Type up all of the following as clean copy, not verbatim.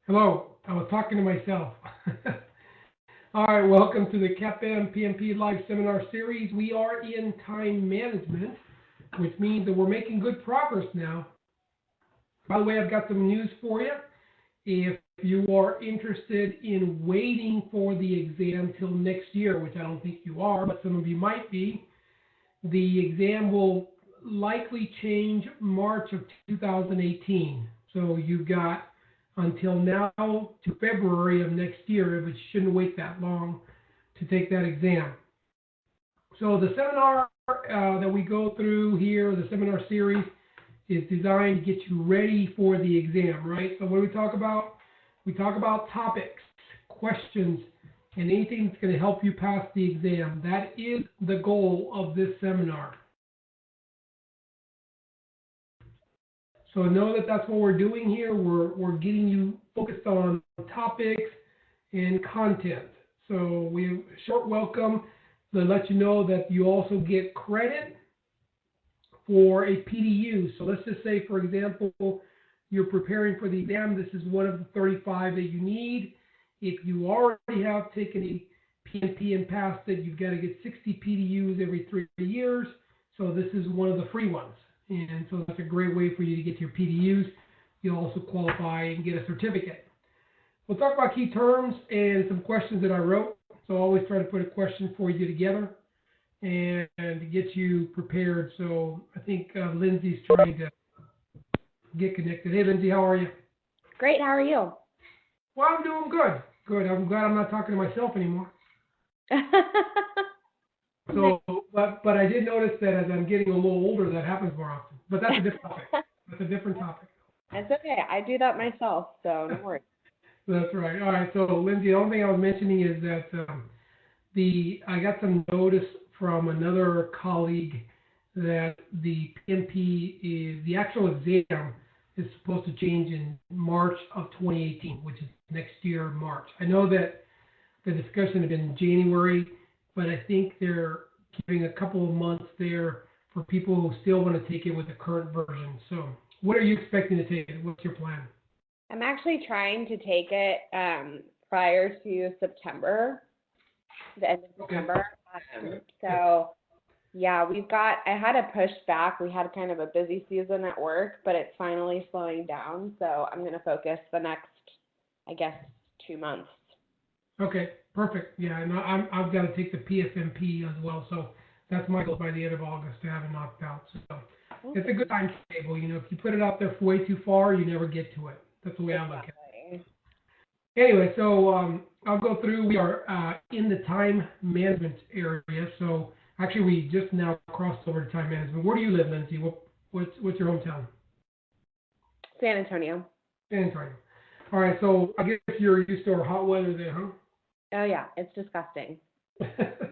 Hello, I was talking to myself. All right, welcome to the CAPM PMP Live Seminar Series. We are in time management, which means that we're making good progress now. By the way, I've got some news for you. If you are interested in waiting for the exam till next year, which I don't think you are, but some of you might be, the exam will likely change March of 2018. So you've got until now to February of next year, but you shouldn't wait that long to take that exam. So the seminar that we go through here, the seminar series, is designed to get you ready for the exam, right? So what do we talk about? We talk about topics, questions, and anything that's going to help you pass the exam. That is the goal of this seminar. So know that that's what we're doing here. We're getting you focused on topics and content. So we have a short welcome to let you know that you also get credit for a PDU. So let's just say, for example, you're preparing for the exam. This is one of the 35 that you need. If you already have taken a PMP and passed it, you've got to get 60 PDUs every 3 years. So this is one of the free ones. And so that's a great way for you to get your PDUs. You'll also qualify and get a certificate. We'll talk about key terms and some questions that I wrote. So I always try to put a question for you together and to get you prepared. So I think Lindsay's trying to get connected. Hey, Lindsay, how are you? Great. How are you? Well, I'm doing good. Good. I'm glad I'm not talking to myself anymore. So, but I did notice that as I'm getting a little older, that happens more often. But that's a different topic. That's a different topic. It's okay. I do that myself, so no worries. That's right. All right. So, Lindsay, the only thing I was mentioning is that I got some notice from another colleague that the PMP the actual exam is supposed to change in March of 2018, which is next year, March. I know that the discussion had been in January, but I think they're giving a couple of months there for people who still want to take it with the current version. So what are you expecting to take it? What's your plan? I'm actually trying to take it prior to September, the end of September. So yeah, I had to push back. We had kind of a busy season at work, but it's finally slowing down. So I'm going to focus the next, 2 months. Okay, perfect. Yeah, and I've got to take the PFMP as well, so that's my goal by the end of August to have it knocked out. So it's a good timetable. You know, if you put it out there for way too far, you never get to it. That's the way I look at it. Anyway, so I'll go through. We are in the time management area. So actually, we just now crossed over to time management. Where do you live, Lindsay? What's your hometown? San Antonio. San Antonio. All right, so I guess you're used to our hot weather there, huh? Oh, yeah, it's disgusting. It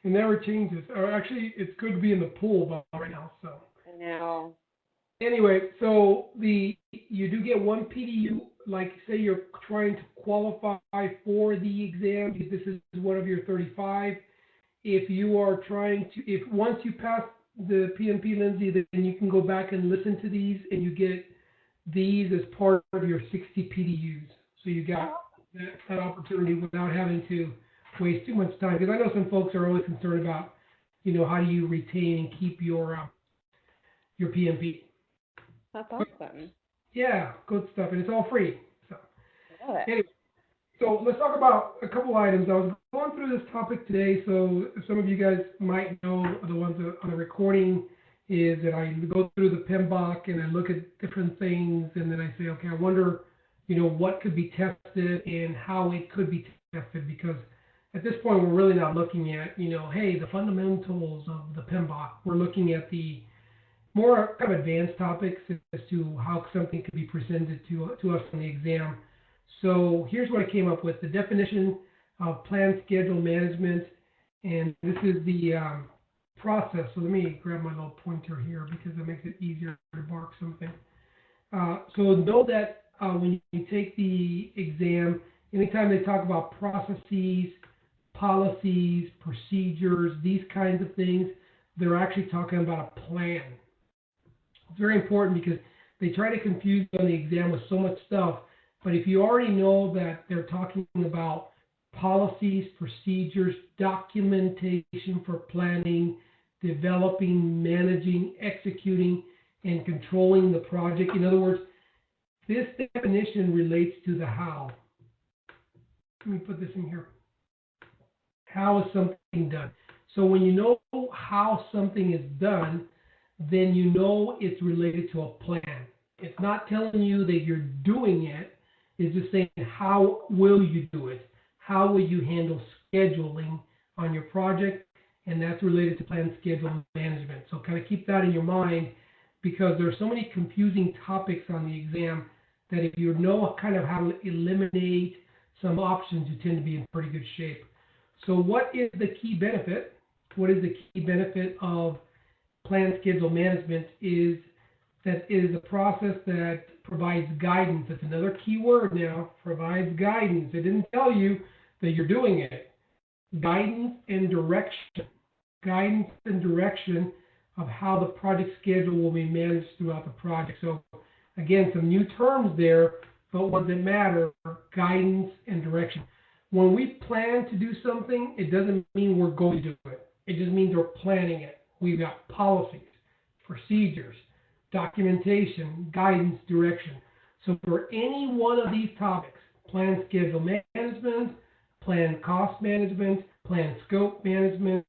never changes. Or actually, it's good to be in the pool right now. So. I know. Anyway, so you do get one PDU. Like, say you're trying to qualify for the exam, if this is one of your 35. If you are once you pass the PMP, Lindsay, then you can go back and listen to these, and you get these as part of your 60 PDUs. So you got that opportunity without having to waste too much time. Because I know some folks are always concerned about, how do you retain and keep your PMP. That's awesome. Yeah, good stuff, and it's all free. So Anyway, so let's talk about a couple items. I was going through this topic today, so some of you guys might know the ones on the recording is that I go through the PMBOK and I look at different things, and then I say, okay, I wonder, what could be tested and how it could be tested, because at this point we're really not looking at, hey, the fundamentals of the PMBOK. We're looking at the more kind of advanced topics as to how something could be presented to us in the exam. So here's what I came up with: the definition of plan schedule management, and this is the process. So let me grab my little pointer here because it makes it easier to mark something. So know that when you take the exam, anytime they talk about processes, policies, procedures, these kinds of things, they're actually talking about a plan. It's very important because they try to confuse you on the exam with so much stuff But if you already know that they're talking about policies, procedures, documentation for planning, developing, managing, executing, and controlling the project. In other words, this definition relates to the how. Let me put this in here. How is something done? So when you know how something is done, then you know it's related to a plan. It's not telling you that you're doing it. It's just saying, how will you do it? How will you handle scheduling on your project? And that's related to plan, schedule, management. So kind of keep that in your mind, because there are so many confusing topics on the exam that if you know kind of how to eliminate some options, you tend to be in pretty good shape. So what is the key benefit? What is the key benefit of plan, schedule, management is that it is a process that provides guidance. That's another key word now, provides guidance. It didn't tell you that you're doing it. Guidance and direction. Guidance and direction of how the project schedule will be managed throughout the project. So again, some new terms there, but ones that matter, guidance and direction. When we plan to do something, it doesn't mean we're going to do it. It just means we're planning it. We've got policies, procedures, documentation, guidance, direction. So for any one of these topics, plan, schedule, management, plan, cost management, plan, scope management,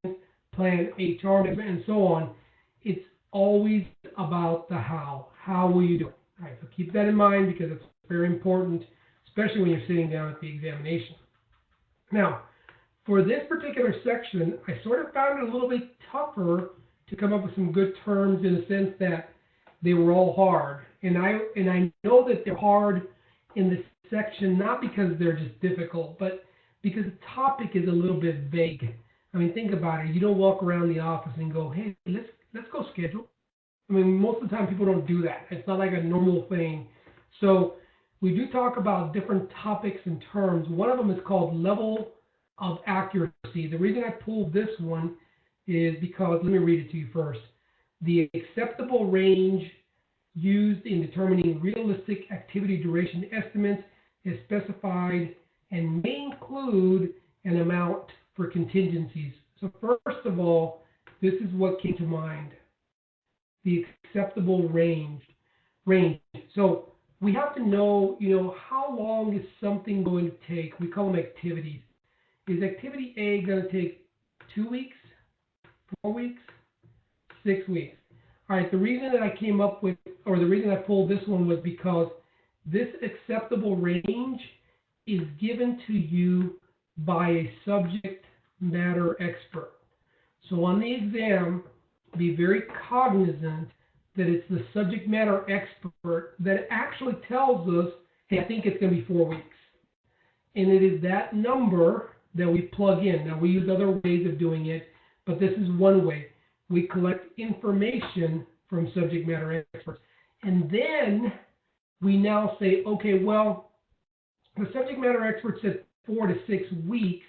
plan, HR management, and so on, it's always about the how. How will you do it? All right, so keep that in mind, because it's very important, especially when you're sitting down at the examination. Now, for this particular section, I sort of found it a little bit tougher to come up with some good terms, in the sense that they were all hard. And I know that they're hard in this section, not because they're just difficult, but because the topic is a little bit vague. I mean, think about it. You don't walk around the office and go, hey, let's go schedule. I mean, most of the time people don't do that. It's not like a normal thing. So we do talk about different topics and terms. One of them is called level of accuracy. The reason I pulled this one is because, let me read it to you first. The acceptable range used in determining realistic activity duration estimates is specified and may include an amount for contingencies. So first of all, this is what came to mind. The acceptable range. So we have to know, how long is something going to take? We call them activities. Is activity A going to take 2 weeks, 4 weeks, 6 weeks? All right, the reason that I came up with, or the reason I pulled this one, was because this acceptable range is given to you by a subject matter expert. So on the exam, be very cognizant that it's the subject matter expert that actually tells us, hey, I think it's going to be 4 weeks. And it is that number that we plug in. Now, we use other ways of doing it, but this is one way. We collect information from subject matter experts. And then we now say, okay, well, the subject matter expert said 4 to 6 weeks,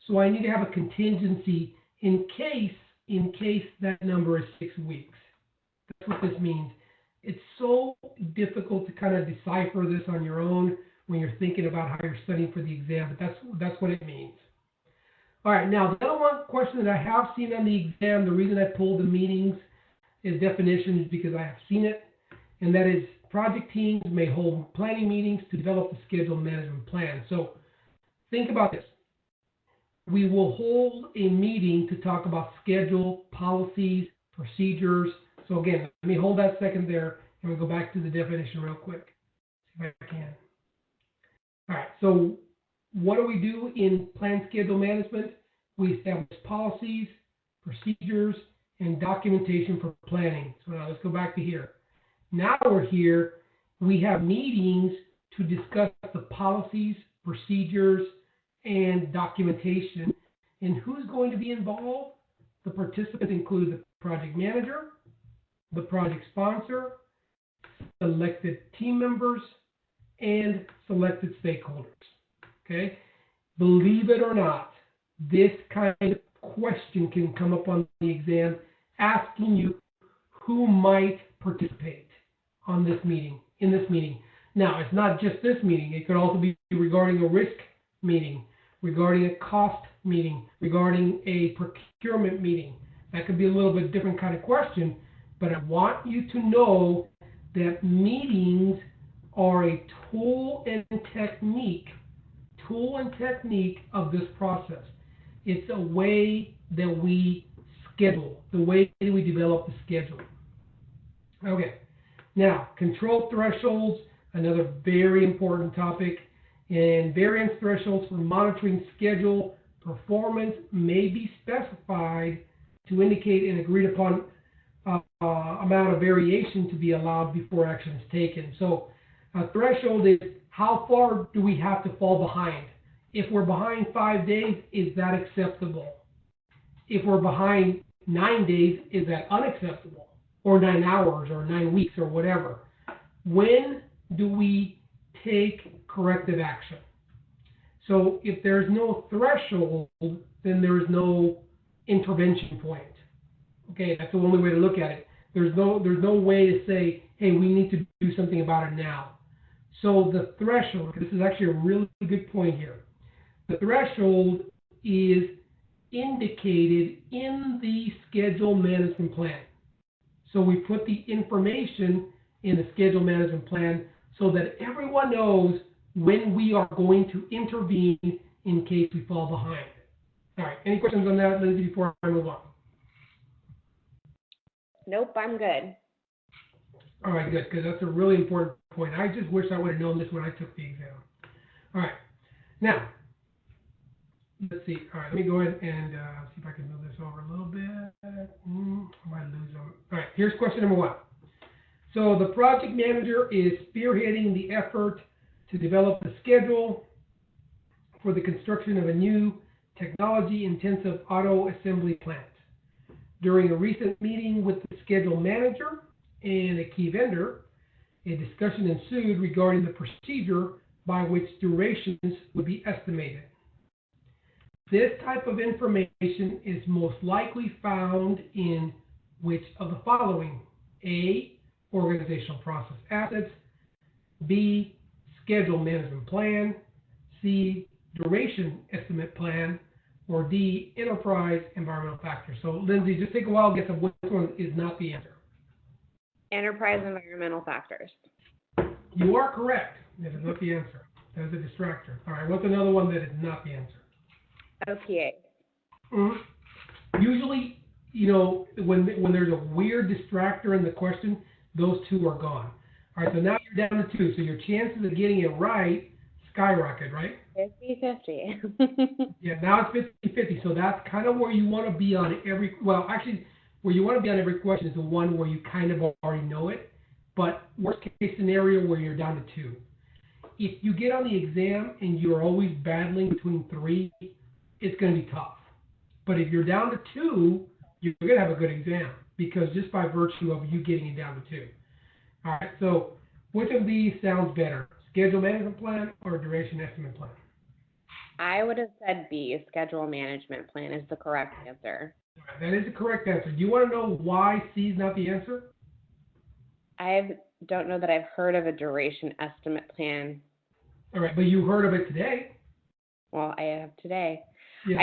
so I need to have a contingency in case that number is 6 weeks. That's what this means. It's so difficult to kind of decipher this on your own when you're thinking about how you're studying for the exam, but that's what it means. All right, now the other one question that I have seen on the exam, the reason I pulled the meetings is definitions, because I have seen it, and that is project teams may hold planning meetings to develop the schedule management plan. So think about this. We will hold a meeting to talk about schedule, policies, procedures. So again, let me hold that second there, and we'll go back to the definition real quick. See if I can. All right, so what do we do in plan, schedule management? We establish policies, procedures, and documentation for planning. So now let's go back to here. Now we're here, we have meetings to discuss the policies, procedures, and documentation. And who's going to be involved? The participants include the project manager, the project sponsor, selected team members, and selected stakeholders. Okay? Believe it or not, this kind of question can come up on the exam, asking you who might participate on this meeting, in this meeting. Now, it's not just this meeting. It could also be regarding a risk meeting, regarding a cost meeting, regarding a procurement meeting. That could be a little bit different kind of question, but I want you to know that meetings are a tool and technique of this process. It's a way that we schedule, the way that we develop the schedule. Okay, now control thresholds, another very important topic, and variance thresholds for monitoring schedule performance may be specified to indicate an agreed upon amount of variation to be allowed before action is taken. So a threshold is how far do we have to fall behind? If we're behind 5 days, is that acceptable? If we're behind 9 days, is that unacceptable? Or 9 hours or 9 weeks or whatever. When do we take corrective action? So if there's no threshold, then there's no intervention point. Okay, that's the only way to look at it. There's no way to say, hey, we need to do something about it now. So the threshold, this is actually a really good point here. The threshold is indicated in the schedule management plan. So we put the information in the schedule management plan so that everyone knows when we are going to intervene in case we fall behind. All right, any questions on that, Lindsay, before I move on? Nope, I'm good. All right, good, because that's a really important point. I just wish I would have known this when I took the exam. All right, now, let's see. All right, let me go ahead and see if I can move this over a little bit. I might lose them. All right, here's question number 1. So the project manager is spearheading the effort to develop a schedule for the construction of a new technology-intensive auto assembly plant. During a recent meeting with the schedule manager and a key vendor, a discussion ensued regarding the procedure by which durations would be estimated. This type of information is most likely found in which of the following? A, organizational process assets, B, schedule management plan, C, duration estimate plan, or D, enterprise environmental factors. So Lindsay, just take a while to guess of which one is not the answer. Enterprise environmental factors. You are correct. That is not the answer. That is a distractor. All right, what's another one that is not the answer? OPA. Usually, you know, when there's a weird distractor in the question, those two are gone. All right, so now you're down to 2. So your chances of getting it right skyrocket, right? 50-50. Yeah, now it's 50-50. So that's kind of where you want to be on every, well, actually, where you want to be on every question is the one where you kind of already know it. But worst case scenario where you're down to 2. If you get on the exam and you're always battling between 3, it's going to be tough. But if you're down to 2, you're going to have a good exam because just by virtue of you getting it down to 2. All right, so which of these sounds better? Schedule management plan or duration estimate plan? I would have said B, schedule management plan is the correct answer. All right, that is the correct answer. Do you want to know why C is not the answer? I don't know that I've heard of a duration estimate plan. All right, but you heard of it today. Well, I have today. Yeah,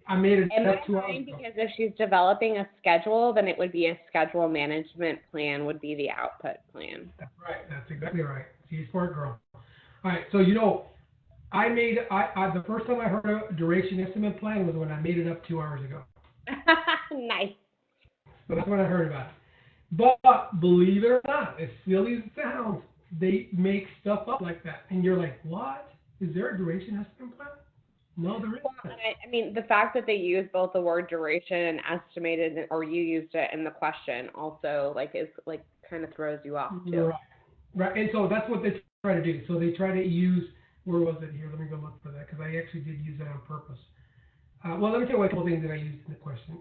I made it in my up 2 hours mind, ago. because if she's developing a schedule, then it would be a schedule management plan would be the output plan. That's right. That's exactly right. She's a smart girl. All right, so you know, the first time I heard a duration estimate plan was when I made it up 2 hours ago. Nice. So that's when I heard about it. But believe it or not, as silly as it sounds, they make stuff up like that. And you're like, what? Is there a duration estimate plan? No, there isn't. Well, I mean, the fact that they use both the word duration and estimated, or you used it in the question, also is kind of throws you off too. Right. And so that's what they try to do. So they try to use, where was it here? Let me go look for that because I actually did use that on purpose. Well, let me tell you a couple things that I used in the question.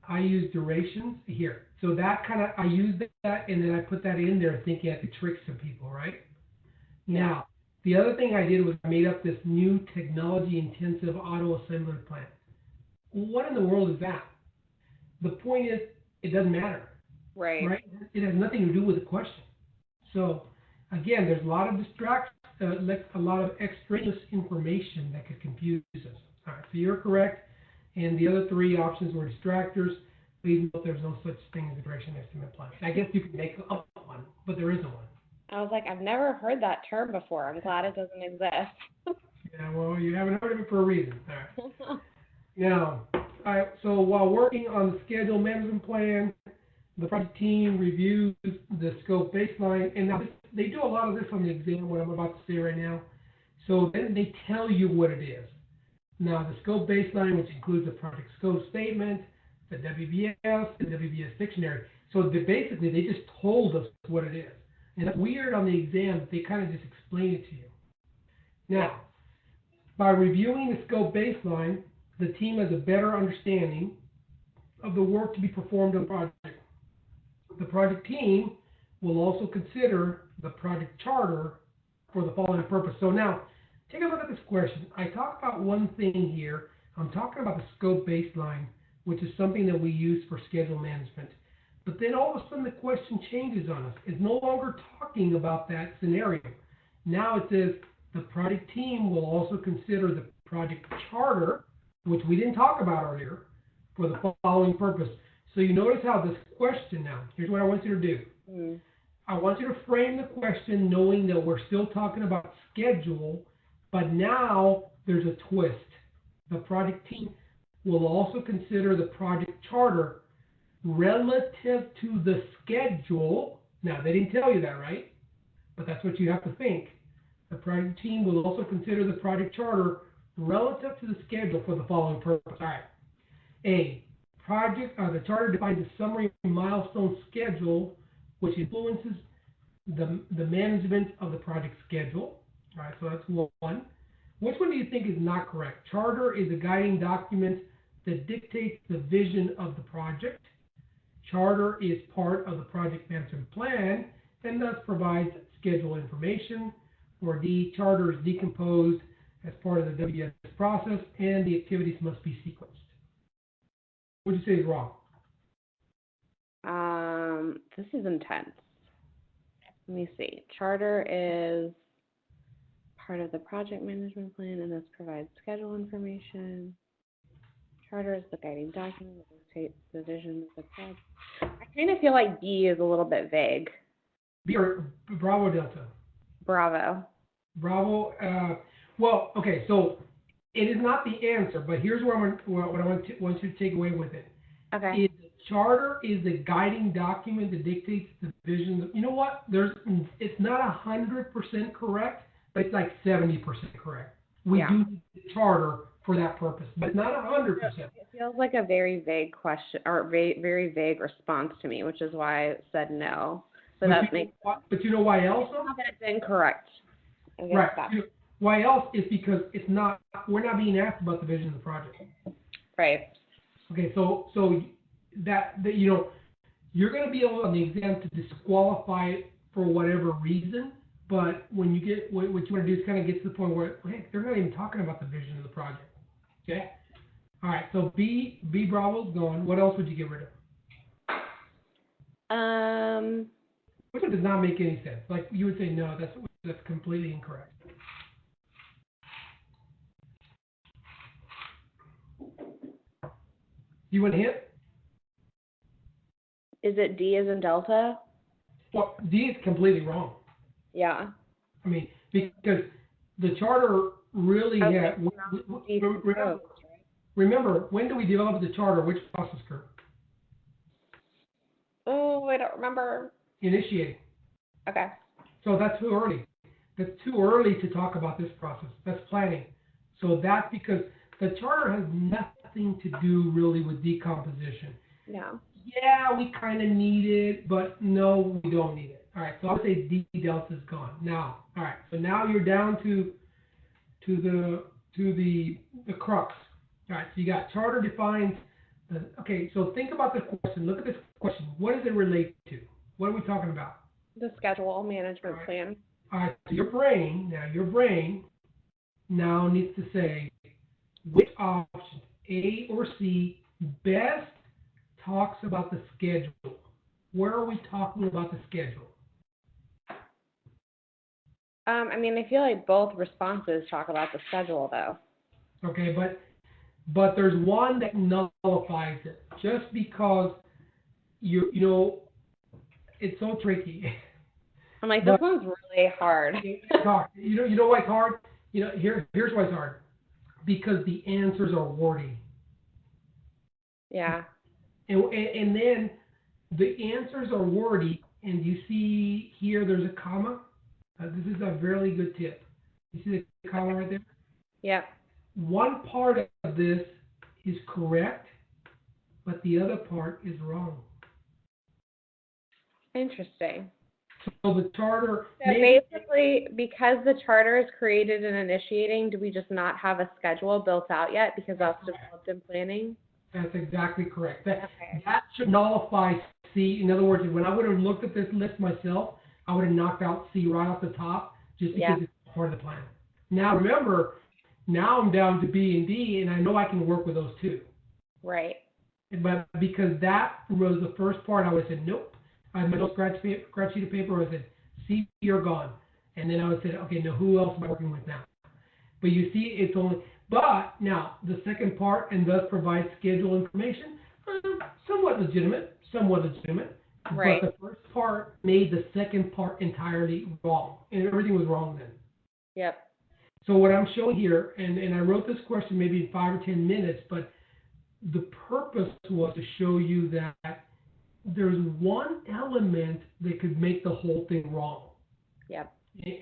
I used durations here. So that I used that and then I put that in there thinking I could trick some people, right? Yeah. Now, the other thing I did was I made up this new technology-intensive auto assembly plant. What in the world is that? The point is, it doesn't matter. Right. It has nothing to do with the question. So again, there's a lot of a lot of extraneous information that could confuse us. All right, so you're correct, and the other three options were distractors. Please note there's no such thing as a direction estimate plan. I guess you could make up one, but there isn't one. I was like, I've never heard that term before. I'm glad it doesn't exist. Yeah, well, you haven't heard of it for a reason. All right. Now, all right, so while working on the schedule management plan, the project team reviews the scope baseline, and now they do a lot of this on the exam, what I'm about to say right now. So then they tell you what it is. Now, the scope baseline, which includes the project scope statement, the WBS, the WBS dictionary. So basically, they just told us what it is. And it's weird on the exam, they kind of just explain it to you. Now, by reviewing the scope baseline, the team has a better understanding of the work to be performed on the project. The project team will also consider the project charter for the following purpose. So now, take a look at this question. I talked about one thing here. I'm talking about the scope baseline, which is something that we use for schedule management. But then all of a sudden the question changes on us. It's no longer talking about that scenario. Now it says the project team will also consider the project charter, which we didn't talk about earlier, for the following purpose. So you notice how this question now, here's what I want you to do. I want you to frame the question knowing that we're still talking about schedule, but now there's a twist. The project team will also consider the project charter relative to the schedule. Now, they didn't tell you that, right? But that's what you have to think. The project team will also consider the project charter relative to the schedule for the following purpose. All right. A, the charter defines a summary milestone schedule which influences the management of the project schedule. All right, so that's one. Which one do you think is not correct? Charter is a guiding document that dictates the vision of the project. Charter is part of the project management plan and thus provides schedule information. Or D, charter is decomposed as part of the WBS process and the activities must be sequenced. What would you say is wrong? This is intense. Let me see. Charter is part of the project management plan and thus provides schedule information. Charter is the guiding document that dictates the vision of the project. I kind of feel like B is a little bit vague. B or Bravo Delta? Bravo. Bravo. Well, okay, so it is not the answer, but here's what I want you to take away with it. Okay. The charter is the guiding document that dictates the vision. You know what? It's not 100% correct, but it's like 70% correct. We do need the charter for that purpose, but not 100%. It feels like a very vague question or very vague response to me, which is why I said no. So but you know why else? It's incorrect. Right. Why else is because we're not being asked about the vision of the project. Right. Okay, so that you're going to be able on the exam to disqualify it for whatever reason, but when you get what you want to do is kind of get to the point where, hey, they're not even talking about the vision of the project. Okay? All right, so B Bravo's gone. What else would you get rid of? Which one does not make any sense? Like you would say, no, that's completely incorrect. You want to hit? Is it D as in Delta? Well, D is completely wrong. Yeah. I mean, because the charter really had. Remember, when do we develop the charter? Which process curve? Oh, I don't remember. Initiating. Okay. So that's too early. That's too early to talk about this process. That's planning. So that's because the charter has nothing to do really with decomposition. No. Yeah, we kind of need it, but no, we don't need it. All right, so I would say D delta is gone. Now, all right, so now you're down to the crux. All right, so you got charter defines. Okay, so think about the question. Look at this question. What does it relate to? What are we talking about? The schedule management plan. All right, so your brain now needs to say which option, A or C, best talks about the schedule. Where are we talking about the schedule? I mean, I feel like both responses talk about the schedule, though. Okay, but there's one that nullifies it just because you know it's so tricky. I'm like, this one's really hard. It's hard. You know why it's hard? Here's why it's hard. Because the answers are wordy. Yeah. And then the answers are wordy, and you see here there's a comma. This is a very good tip. You see the comma right there? Yep. One part of this is correct, but the other part is wrong. Interesting. So the charter... So basically, because the charter is created and initiating, do we just not have a schedule built out yet because that's developed in planning? That's exactly correct. That should nullify C. In other words, when I would have looked at this list myself, I would have knocked out C right off the top just because it's part of the plan. Now remember, now I'm down to B and D, and I know I can work with those two. Right. But because that was the first part, I would have said, nope. I had my little scratch sheet of paper, I would have said, C, you're gone. And then I would say, okay, now who else am I working with now? But you see, it's only... But now, the second part, and thus provide schedule information, somewhat legitimate. Right. But the first part made the second part entirely wrong, and everything was wrong then. Yep. So what I'm showing here, and I wrote this question maybe in 5 or 10 minutes, but the purpose was to show you that there's one element that could make the whole thing wrong. Yep.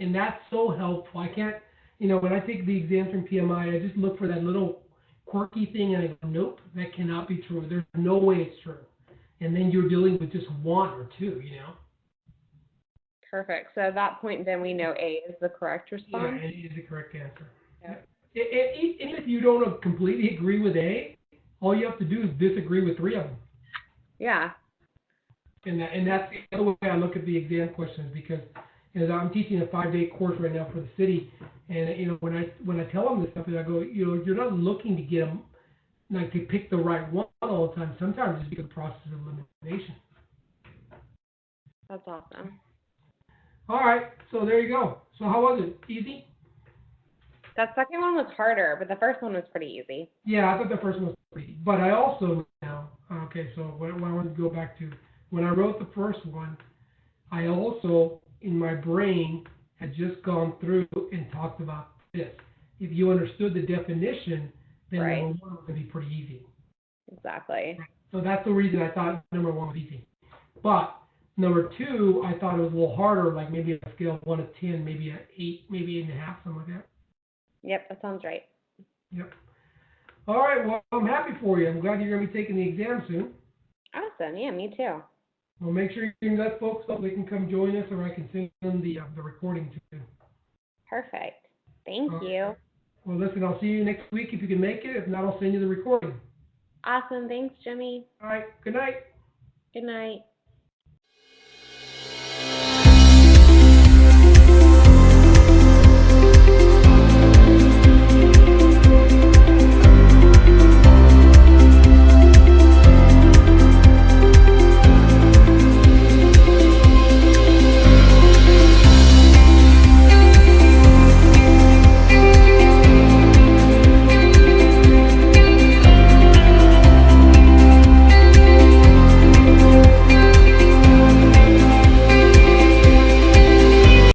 And that's so helpful. I can't... when I take the exams from PMI, I just look for that little quirky thing and I go, nope, that cannot be true. There's no way it's true. And then you're dealing with just one or two, Perfect. So at that point, then we know A is the correct response? Yeah, A is the correct answer. Yeah. Even if you don't completely agree with A, all you have to do is disagree with 3 of them. Yeah. And that's the other way I look at the exam questions, because I'm teaching a 5-day course right now for the city, and when I tell them this stuff, I go, you're not looking to get them like to pick the right one all the time. Sometimes it's because of the process of elimination. That's awesome. All right, so there you go. So how was it? Easy? That second one was harder, but the first one was pretty easy. Yeah, I thought the first one was pretty easy. But I also now, okay, so what I wanted to go back to, when I wrote the first one, I also, in my brain, had just gone through and talked about this. If you understood the definition, then Right. number 1 was going to be pretty easy. Exactly. So that's the reason I thought number 1 was easy. But number 2, I thought it was a little harder, like maybe a scale of 1 to 10, maybe an 8, maybe 8.5, something like that. Yep, that sounds right. Yep. All right, well, I'm happy for you. I'm glad you're going to be taking the exam soon. Awesome. Yeah, me too. Well, make sure you let folks know they can come join us, or I can send them the recording too. Perfect. Thank you. Well, listen, I'll see you next week if you can make it. If not, I'll send you the recording. Awesome. Thanks, Jimmie. All right. Good night. Good night.